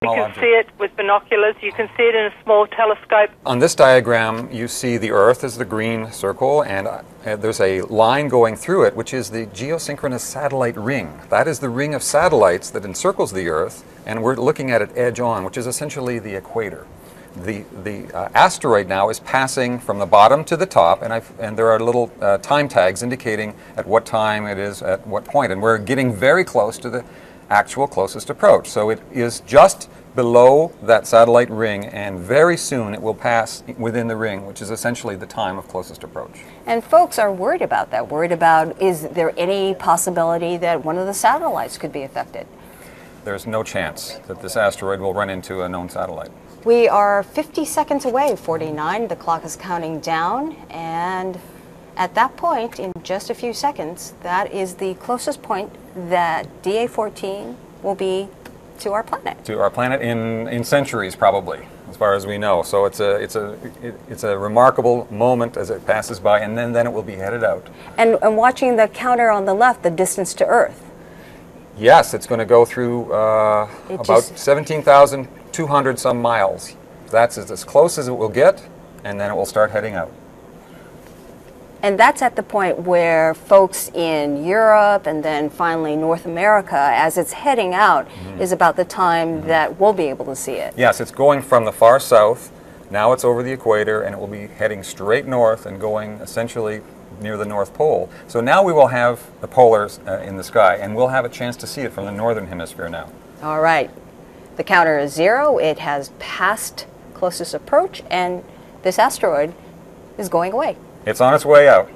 You can see it with binoculars, you can see it in a small telescope. On this diagram, you see the Earth as the green circle, and there's a line going through it, which is the geosynchronous satellite ring. That is the ring of satellites that encircles the Earth, and we're looking at it edge on, which is essentially the equator. The asteroid now is passing from the bottom to the top, and there are little time tags indicating at what time it is at what point, and we're getting very close to the actual closest approach. So it is just below that satellite ring, and very soon it will pass within the ring, which is essentially the time of closest approach. And folks are worried about that, worried about, is there any possibility that one of the satellites could be affected? There's no chance that this asteroid will run into a known satellite. We are 50 seconds away, 49. The clock is counting down, and at that point, in just a few seconds, that is the closest point that DA14 will be to our planet. To our planet in centuries, probably, as far as we know. So it's a remarkable moment as it passes by, and then it will be headed out. And watching the counter on the left, the distance to Earth. Yes, it's going to go through about 17,200 some miles. That's as close as it will get, and then it will start heading out. And that's at the point where folks in Europe and then finally North America, as it's heading out, is about the time that we'll be able to see it. Yes, it's going from the far south. Now it's over the equator, and it will be heading straight north and going essentially near the North Pole. So now we will have the polars in the sky, and we'll have a chance to see it from the northern hemisphere now. All right. The counter is 0. It has passed closest approach, and this asteroid is going away. It's on its way out.